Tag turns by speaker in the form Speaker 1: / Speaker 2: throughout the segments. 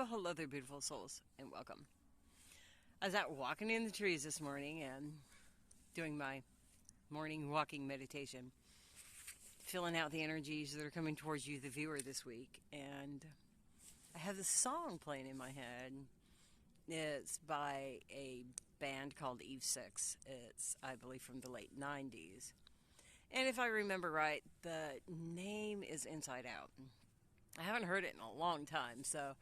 Speaker 1: Well, hello there, beautiful souls, and welcome. I was out walking in the trees this morning and doing my morning walking meditation, filling out the energies that are coming towards you, the viewer, this week. And I have this song playing in my head. It's by a band called Eve 6. It's, I believe, from the late 90s. And if I remember right, the name is Inside Out. I haven't heard it in a long time, so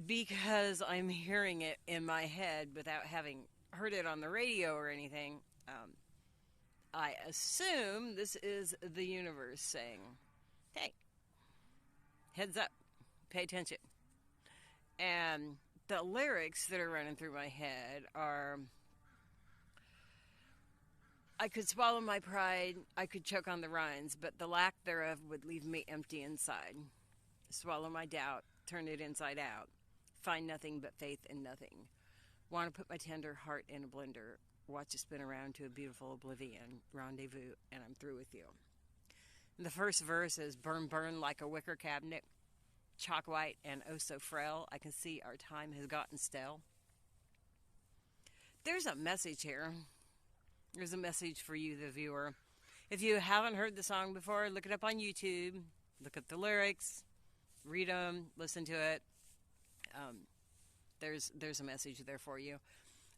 Speaker 1: because I'm hearing it in my head without having heard it on the radio or anything, I assume this is the universe saying, hey, heads up, pay attention. And the lyrics that are running through my head are, I could swallow my pride, I could choke on the rinds, but the lack thereof would leave me empty inside. Swallow my doubt, turn it inside out. Find nothing but faith in nothing. Want to put my tender heart in a blender. Watch it spin around to a beautiful oblivion. Rendezvous, and I'm through with you. And the first verse is burn, burn like a wicker cabinet. Chalk white and oh so frail. I can see our time has gotten stale. There's a message here. There's a message for you, the viewer. If you haven't heard the song before, look it up on YouTube. Look up the lyrics. Read them. Listen to it. There's a message there for you.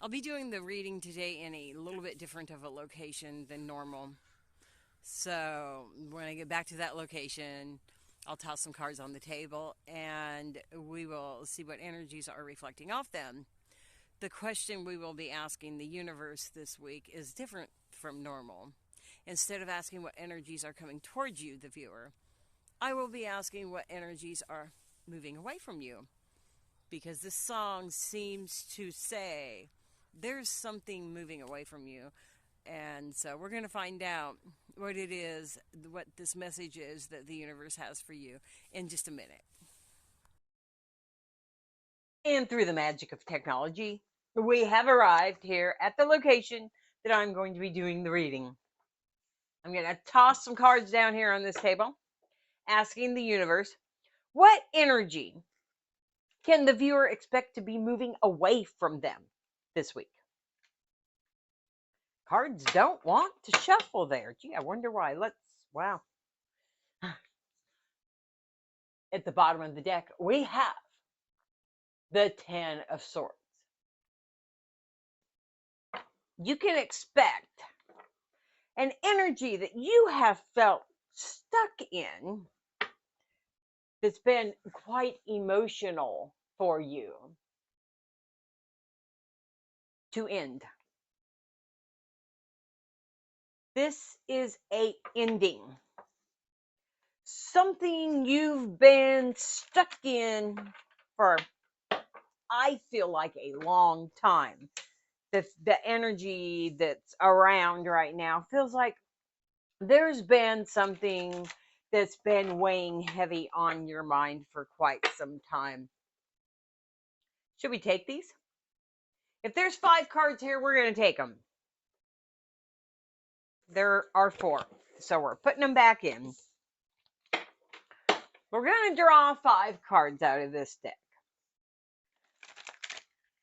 Speaker 1: I'll be doing the reading today in a little bit different of a location than normal. So when I get back to that location, I'll toss some cards on the table and we will see what energies are reflecting off them. The question we will be asking the universe this week is different from normal. Instead of asking what energies are coming towards you, the viewer, I will be asking what energies are moving away from you. Because this song seems to say there's something moving away from you. And so we're going to find out what it is, what this message is that the universe has for you in just a minute. And through the magic of technology, we have arrived here at the location that I'm going to be doing the reading. I'm going to toss some cards down here on this table, asking the universe, what energy can the viewer expect to be moving away from them this week? Cards don't want to shuffle there. Gee, I wonder why. Wow. At the bottom of the deck, we have the Ten of Swords. You can expect an energy that you have felt stuck in that's been quite emotional for you to end. This is a ending. Something you've been stuck in for, I feel like, a long time. The energy that's around right now feels like there's been something that's been weighing heavy on your mind for quite some time. Should we take these? If there's 5 cards here, we're going to take them. There are 4, so we're putting them back in. We're going to draw 5 cards out of this deck.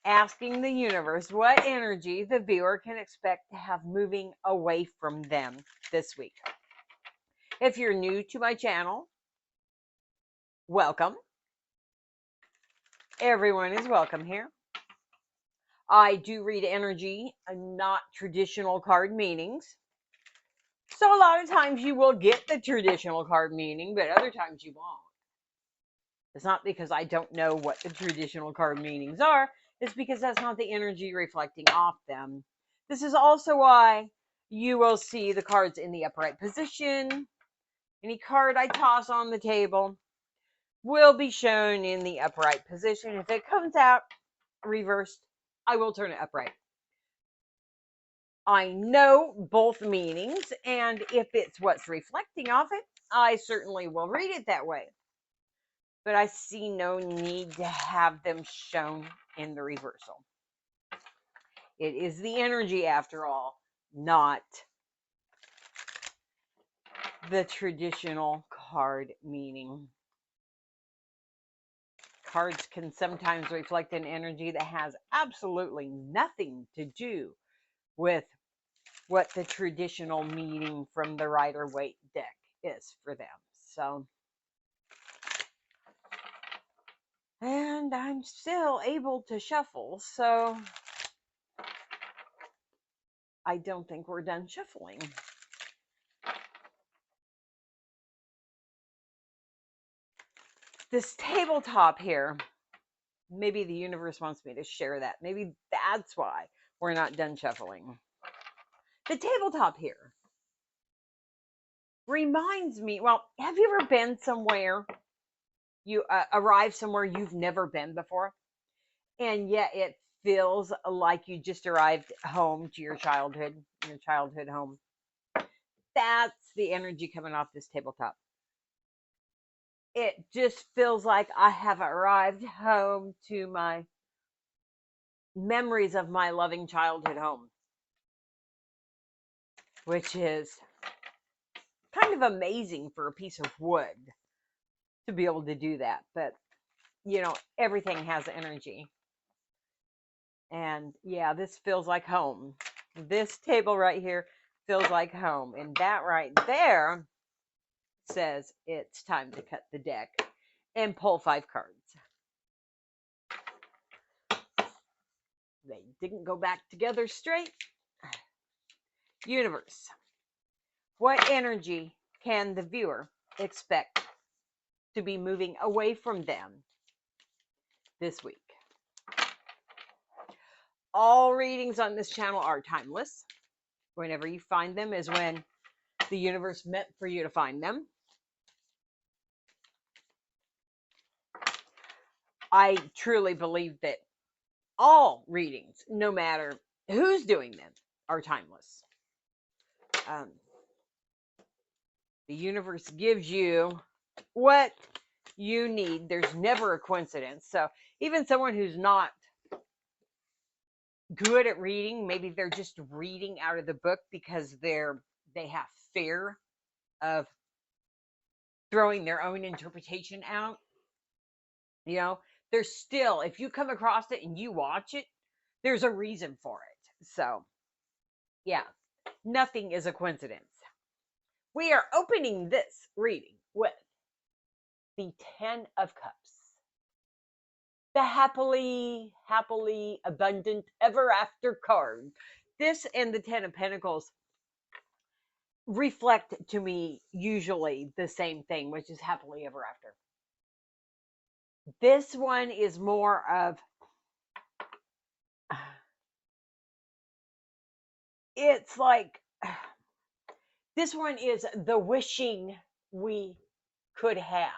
Speaker 1: Asking the universe what energy the viewer can expect to have moving away from them this week. If you're new to my channel, welcome. Everyone is welcome here. I do read energy and not traditional card meanings. So a lot of times you will get the traditional card meaning, but other times you won't. It's not because I don't know what the traditional card meanings are. It's because that's not the energy reflecting off them. This is also why you will see the cards in the upright position. Any card I toss on the table will be shown in the upright position. If it comes out reversed, I will turn it upright. I know both meanings, and if it's what's reflecting off it, I certainly will read it that way. But I see no need to have them shown in the reversal. It is the energy, after all, not the traditional card meaning. cards can sometimes reflect an energy that has absolutely nothing to do with what the traditional meaning from the Rider-Waite deck is for them. So, and I'm still able to shuffle, so I don't think we're done shuffling. This tabletop here, maybe the universe wants me to share that. Maybe that's why we're not done shuffling. The tabletop here reminds me, well, have you ever been somewhere, you arrive somewhere you've never been before, and yet it feels like you just arrived home to your childhood home? That's the energy coming off this tabletop. It just feels like I have arrived home to my memories of my loving childhood home, which is kind of amazing for a piece of wood to be able to do that. But, you know, everything has energy. And yeah, this feels like home. This table right here feels like home. And that right there says it's time to cut the deck and pull 5 cards. They didn't go back together straight. Universe, what energy can the viewer expect to be moving away from them this week? All readings on this channel are timeless. Whenever you find them is when the universe meant for you to find them. I truly believe that all readings, no matter who's doing them, are timeless. The universe gives you what you need. There's never a coincidence. So even someone who's not good at reading, maybe they're just reading out of the book because they have fear of throwing their own interpretation out. You know, there's still, if you come across it and you watch it, there's a reason for it. So yeah, nothing is a coincidence. We are opening this reading with the 10 of Cups, the happily abundant ever after card. This and the 10 of Pentacles reflect to me usually the same thing, which is happily ever after. This one is more of, it's like, this one is the wishing we could have.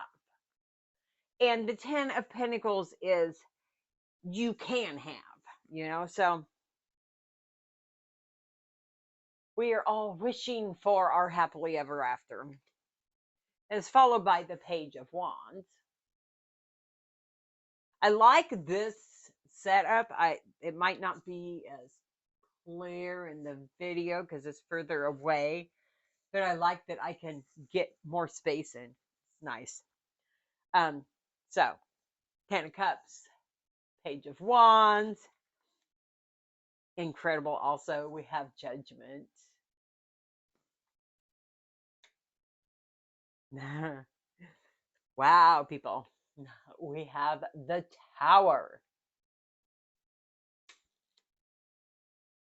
Speaker 1: And the 10 of Pentacles is you can have, you know, so we are all wishing for our happily ever after. It's followed by the Page of Wands. I like this setup. It might not be as clear in the video because it's further away, but I like that I can get more space in. It's nice. So 10 of Cups, Page of Wands. Incredible. Also, we have Judgment. Wow, people. We have the Tower.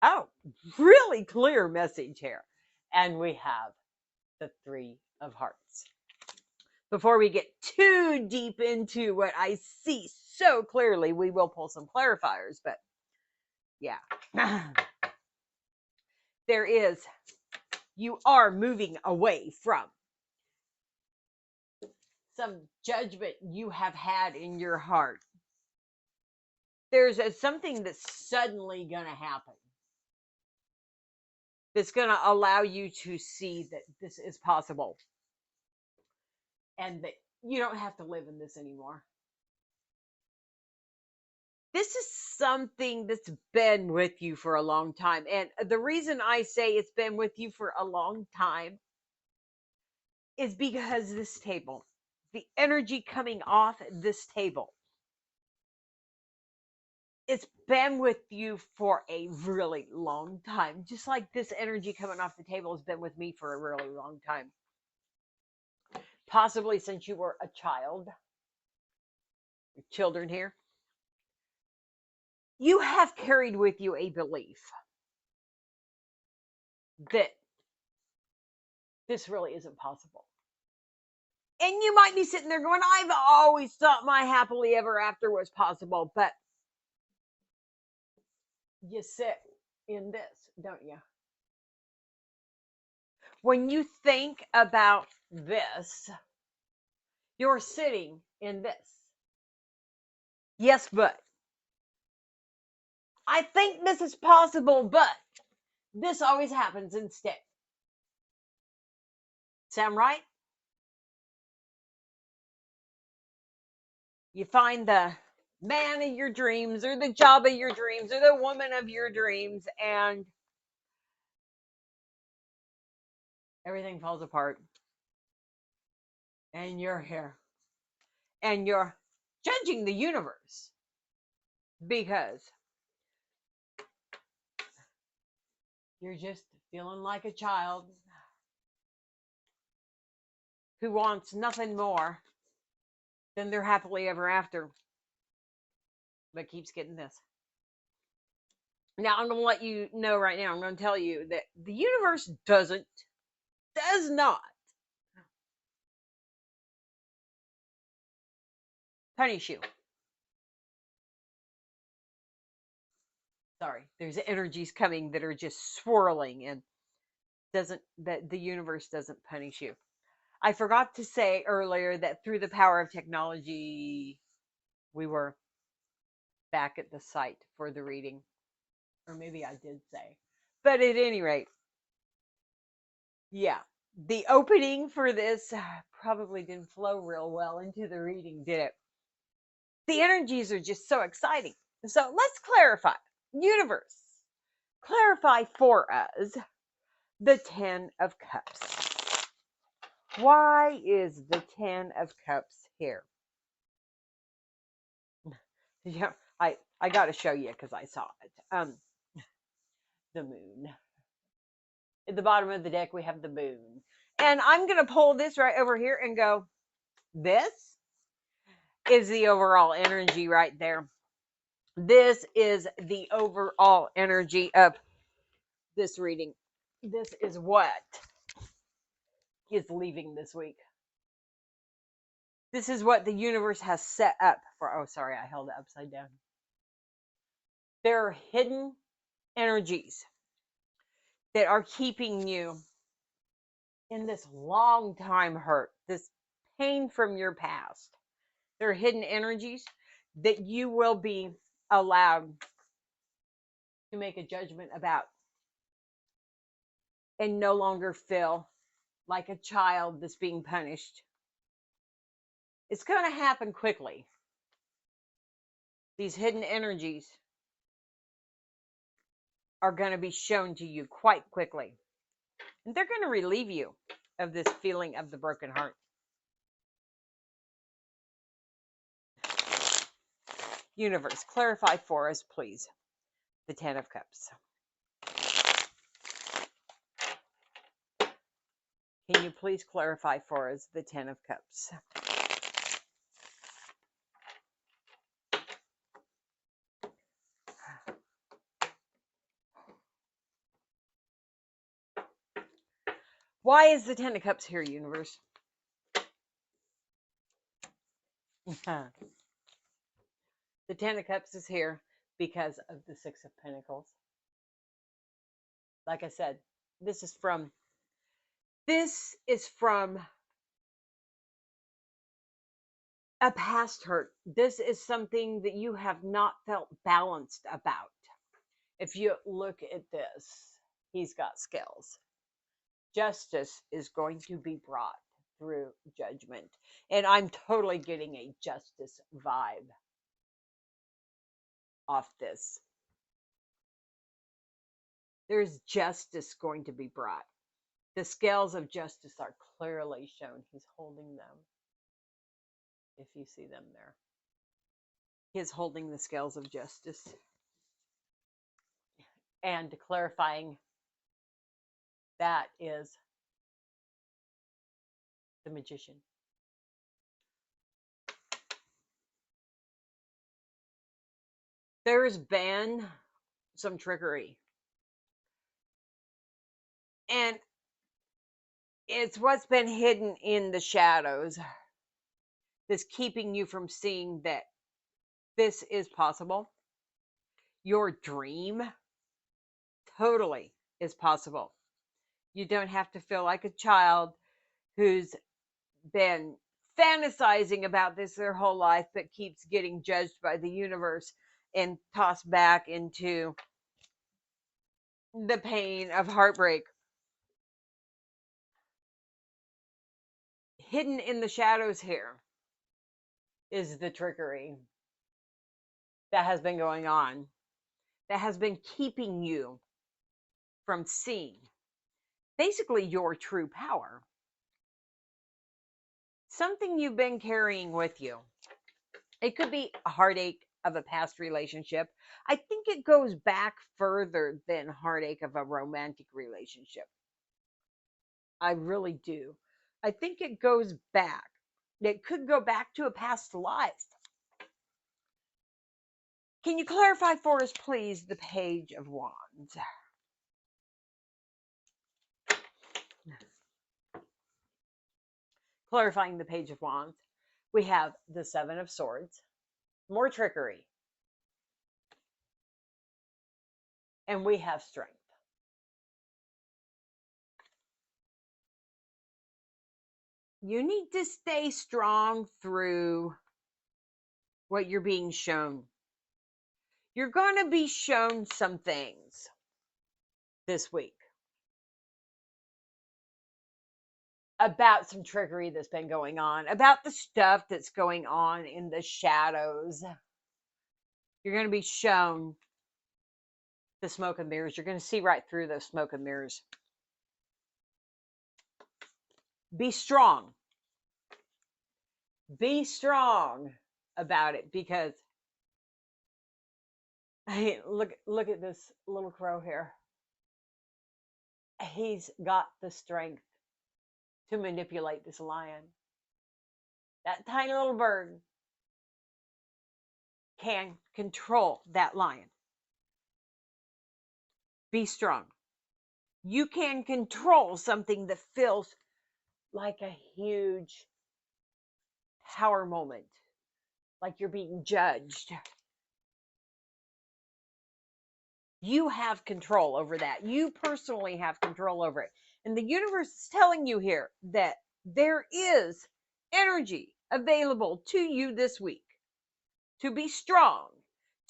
Speaker 1: Oh, really clear message here. And we have the 3 of Hearts. Before we get too deep into what I see so clearly, we will pull some clarifiers, but yeah. You are moving away from some judgment you have had in your heart. There's something that's suddenly going to happen that's going to allow you to see that this is possible and that you don't have to live in this anymore. This is something that's been with you for a long time. And the reason I say it's been with you for a long time is because this table, the energy coming off this table
Speaker 2: it's been with you for a really long time. Just like this energy coming off the table has been with me for a really long time. Possibly since you were a child. Children here. You have carried with you a belief that this really isn't possible. And you might be sitting there going, I've always thought my happily ever after was possible, but you sit in this, don't you? When you think about this, you're sitting in this. Yes, but I think this is possible, but this always happens instead. Sound right? You find the man of your dreams or the job of your dreams or the woman of your dreams, and everything falls apart. And you're here. And you're judging the universe because you're just feeling like a child who wants nothing more than their happily ever after, but keeps getting this. Now, I'm going to let you know right now, I'm going to tell you that the universe does not punish you. Sorry, there's energies coming that are just swirling, and the universe doesn't punish you. I forgot to say earlier that through the power of technology, we were back at the site for the reading. Or maybe I did say. But at any rate, yeah, the opening for this probably didn't flow real well into the reading, did it? The energies are just so exciting. So let's clarify. Universe, clarify for us the Ten of Cups. Why is the Ten of Cups here? Yeah, I got to show you because I saw it. The moon. At the bottom of the deck, we have the moon. And I'm going to pull this right over here and go, this is the overall energy right there. This is the overall energy of this reading. This is what is leaving this week. This is what the universe has set up for. Oh, sorry, I held it upside down. There are hidden energies that are keeping you in this long time hurt, this pain from your past. There are hidden energies that you will be allowed to make a judgment about and no longer feel like a child that's being punished. It's going to happen quickly. These hidden energies are going to be shown to you quite quickly. And they're going to relieve you of this feeling of the broken heart. Universe, clarify for us, please, the Ten of Cups. Can you please clarify for us the Ten of Cups? Why is the Ten of Cups here, universe? The Ten of Cups is here because of the Six of Pentacles. Like I said, this is from a past hurt. This is something that you have not felt balanced about. If you look at this, he's got scales. Justice is going to be brought through judgment. And I'm totally getting a justice vibe off this. There's justice going to be brought. The scales of justice are clearly shown. He's holding them, if you see them there. He is holding the scales of justice and clarifying that is the magician. There's been some trickery. And it's what's been hidden in the shadows that's keeping you from seeing that this is possible. Your dream totally is possible. You don't have to feel like a child who's been fantasizing about this their whole life, but keeps getting judged by the universe and tossed back into the pain of heartbreak. Hidden in the shadows here is the trickery that has been going on, that has been keeping you from seeing basically your true power. Something you've been carrying with you. It could be a heartache of a past relationship. I think it goes back further than heartache of a romantic relationship. I really do. I think it goes back. It could go back to a past life. Can you clarify for us, please, the Page of Wands? Clarifying the Page of Wands, we have the Seven of Swords, more trickery, and we have strength. You need to stay strong through what you're being shown. You're going to be shown some things this week about some trickery that's been going on, about the stuff that's going on in the shadows. You're going to be shown the smoke and mirrors. You're going to see right through those smoke and mirrors. Be strong. Be strong about it, because hey, look at this little crow here. He's got the strength to manipulate this lion. That tiny little bird can control that lion. Be strong. You can control something that feels like a huge power moment, like you're being judged. You have control over that. You personally have control over it. And the universe is telling you here that there is energy available to you this week to be strong,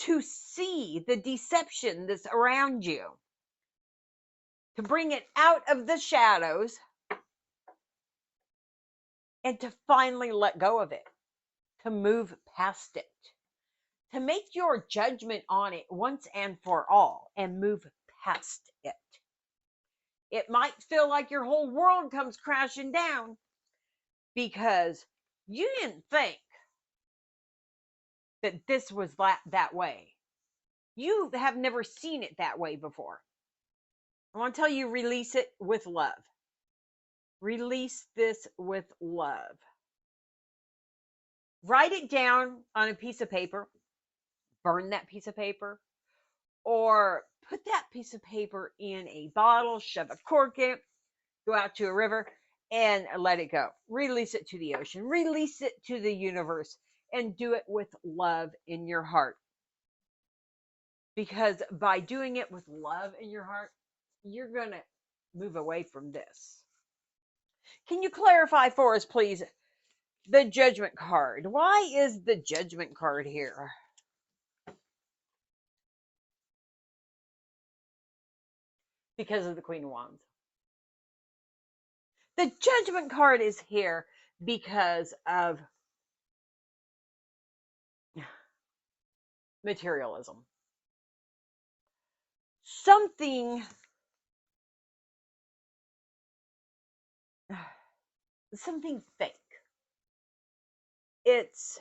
Speaker 2: to see the deception that's around you, to bring it out of the shadows, and to finally let go of it, to move past it, to make your judgment on it once and for all and move past it. It might feel like your whole world comes crashing down because you didn't think that this was that way. You have never seen it that way before. I want to tell you, release it with love. Release this with love. Write it down on a piece of paper, burn that piece of paper, or put that piece of paper in a bottle, shove a cork in it, go out to a river and let it go. Release it to the ocean, release it to the universe, and do it with love in your heart. Because by doing it with love in your heart, you're going to move away from this. Can you clarify for us, please, the Judgment card? Why is the Judgment card here? Because of the Queen of Wands. The Judgment card is here because of materialism. Something fake. It's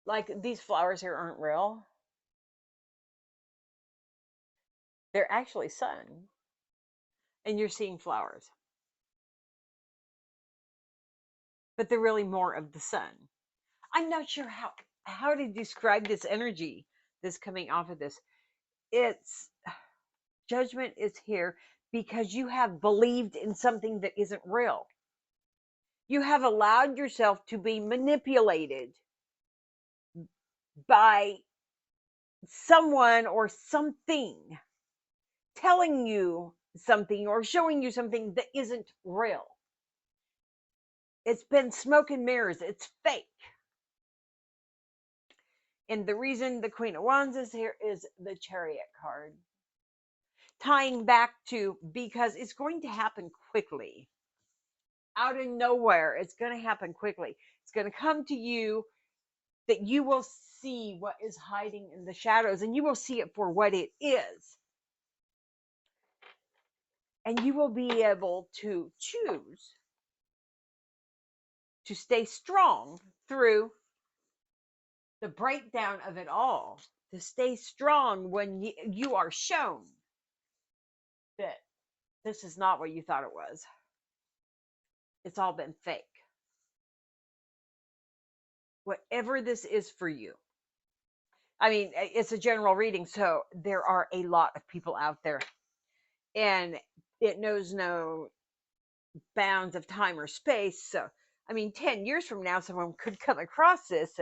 Speaker 2: like these flowers here aren't real. They're actually sun, and you're seeing flowers, but they're really more of the sun. I'm not sure how to describe this energy that's coming off of this. It's judgment is here because you have believed in something that isn't real. You have allowed yourself to be manipulated by someone or something telling you something or showing you something that isn't real. It's been smoke and mirrors, it's fake. And the reason the Queen of Wands is here is the Chariot card. Tying back to because it's going to happen quickly. Out of nowhere, it's going to happen quickly. It's going to come to you that you will see what is hiding in the shadows and you will see it for what it is. And you will be able to choose to stay strong through the breakdown of it all, to stay strong when you are shown that this is not what you thought it was. It's all been fake. Whatever this is for you. I mean, it's a general reading, so there are a lot of people out there, and it knows no bounds of time or space. So, I mean, 10 years from now, someone could come across this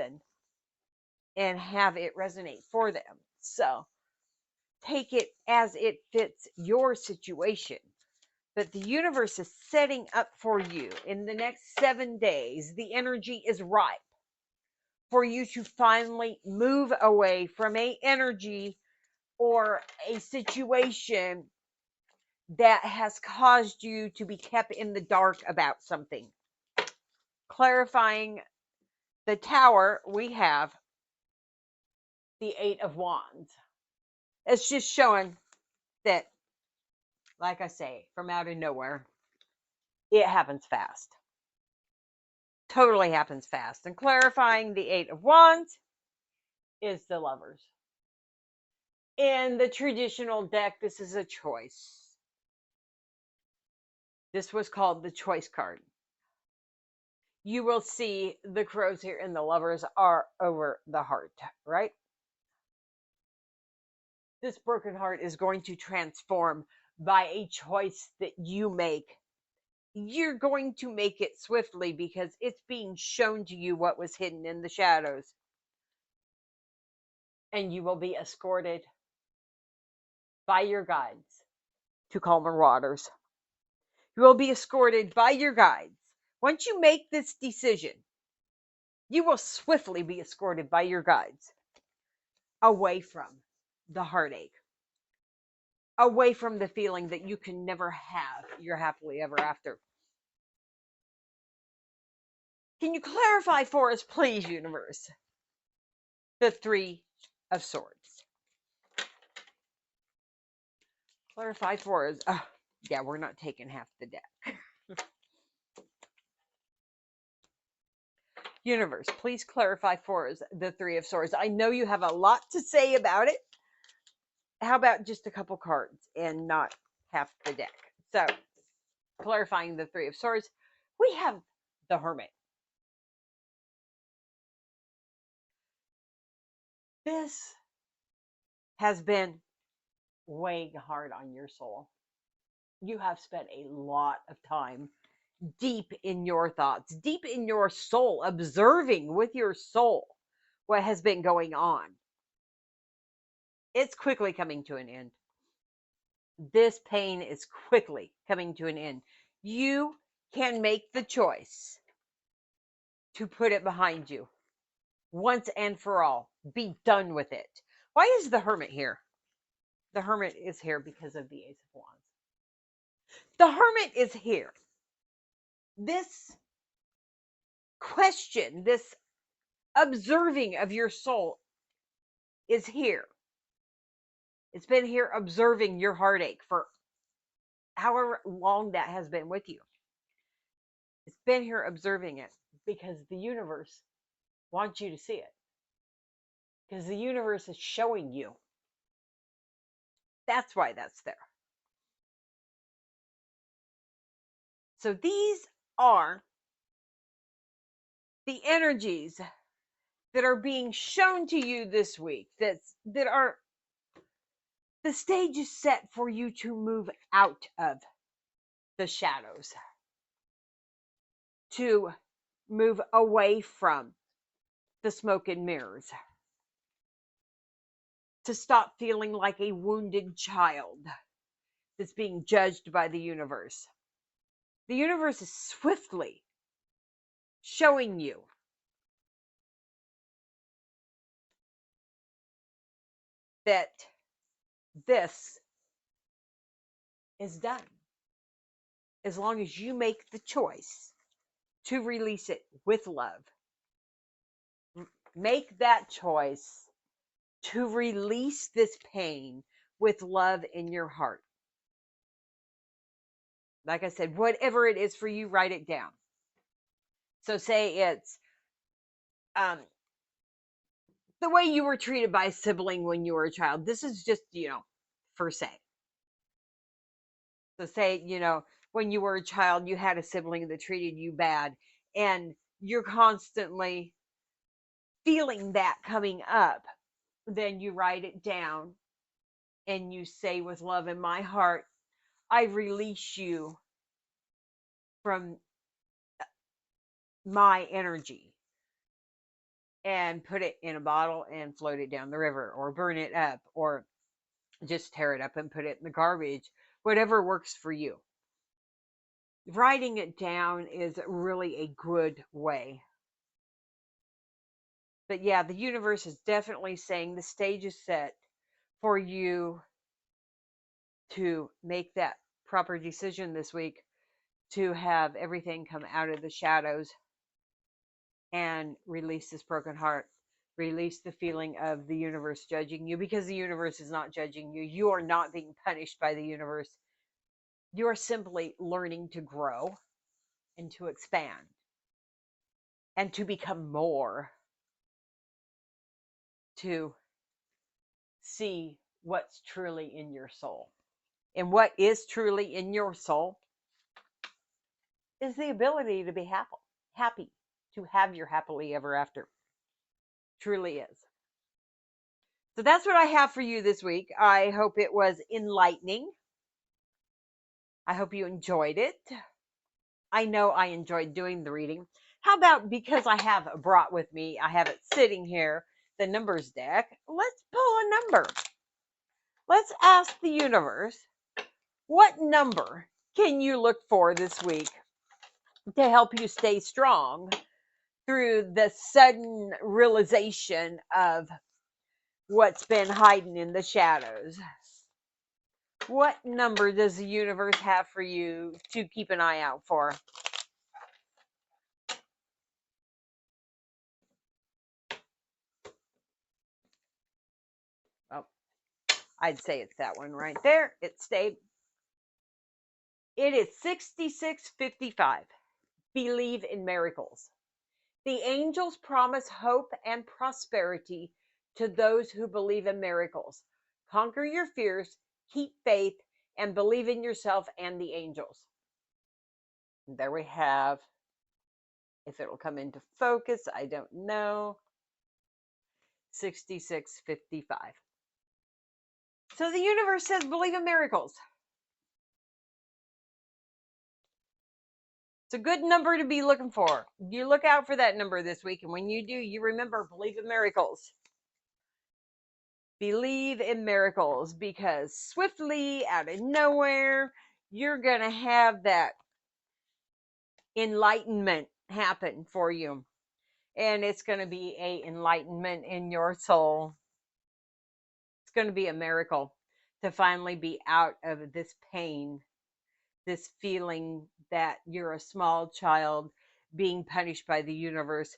Speaker 2: and have it resonate for them. So, take it as it fits your situation. But the universe is setting up for you in the next 7 days. The energy is ripe for you to finally move away from a energy or a situation that has caused you to be kept in the dark about something. Clarifying the tower, we have the Eight of Wands. It's just showing that, like I say, from out of nowhere, it happens fast. Totally happens fast. And clarifying the Eight of Wands is the Lovers. In the traditional deck, this is a choice. This was called the choice card. You will see the crows here and the Lovers are over the heart, right? This broken heart is going to transform by a choice that you make. You're going to make it swiftly because it's being shown to you what was hidden in the shadows. And you will be escorted by your guides to calmer waters. You will be escorted by your guides. Once you make this decision, you will swiftly be escorted by your guides away from the heartache, away from the feeling that you can never have your happily ever after. Can you clarify for us, please, universe, the Three of Swords? Clarify for us. Yeah, we're not taking half the deck. Universe, please clarify for us the Three of Swords. I know you have a lot to say about it. How about just a couple cards and not half the deck? So, clarifying the Three of Swords, we have the Hermit. This has been weighing hard on your soul. You have spent a lot of time deep in your thoughts, deep in your soul, observing with your soul what has been going on. It's quickly coming to an end. This pain is quickly coming to an end. You can make the choice to put it behind you once and for all. Be done with it. Why is the Hermit here? The Hermit is here because of the Ace of Wands. The Hermit is here. This question, this observing of your soul is here. It's been here observing your heartache for however long that has been with you. It's been here observing it because the universe wants you to see it. because the universe is showing you. That's why that's there. So these are the energies that are being shown to you this week, that are the stage is set for you to move out of the shadows, to move away from the smoke and mirrors, to stop feeling like a wounded child that's being judged by the universe. The universe is swiftly showing you that this is done as long as you make the choice to release it with love. Make that choice to release this pain with love in your heart. Like I said, whatever it is for you, write it down. So say it's the way you were treated by a sibling when you were a child. This is just, for say. So say, when you were a child, you had a sibling that treated you bad, and you're constantly feeling that coming up. Then you write it down and you say, with love in my heart, I release you from my energy, and put it in a bottle and float it down the river, or burn it up, or just tear it up and put it in the garbage, whatever works for you. Writing it down is really a good way. But yeah, the universe is definitely saying the stage is set for you to make that proper decision this week, to have everything come out of the shadows and release this broken heart. Release the feeling of the universe judging you, because the universe is not judging you. You are not being punished by the universe. You are simply learning to grow and to expand and to become more, to see what's truly in your soul. And what is truly in your soul is the ability to be happy, to have your happily ever after. Truly is. So that's what I have for you this week. I hope it was enlightening. I hope you enjoyed it. I know I enjoyed doing the reading. How about, because I have brought with me, I have it sitting here, the numbers deck. Let's pull a number. Let's ask the universe, what number can you look for this week to help you stay strong through the sudden realization of what's been hiding in the shadows? What number does the universe have for you to keep an eye out for? Oh, I'd say it's that one right there. It stayed. It is 6655. Believe in miracles. The angels promise hope and prosperity to those who believe in miracles. Conquer your fears, keep faith, and believe in yourself and the angels. And there we have, if it'll come into focus, I don't know, 6655. So the universe says believe in miracles. It's a good number to be looking for. You look out for that number this week, and when you do, you remember, believe in miracles. Believe in miracles, because swiftly, out of nowhere, you're going to have that enlightenment happen for you. And it's going to be an enlightenment in your soul. It's going to be a miracle to finally be out of this pain, this feeling that you're a small child being punished by the universe,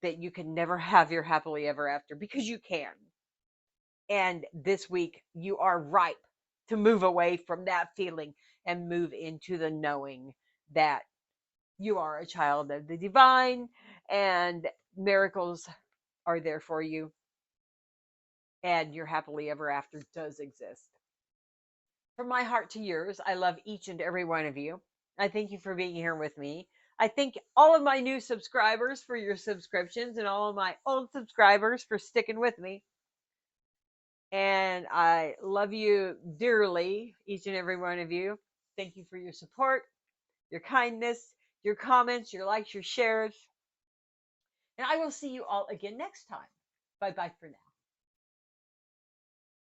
Speaker 2: that you can never have your happily ever after, because you can. And this week, you are ripe to move away from that feeling and move into the knowing that you are a child of the divine and miracles are there for you. and your happily ever after does exist. From my heart to yours, I love each and every one of you. I thank you for being here with me. I thank all of my new subscribers for your subscriptions and all of my old subscribers for sticking with me. And I love you dearly, each and every one of you. Thank you for your support, your kindness, your comments, your likes, your shares. And I will see you all again next time. Bye bye for now.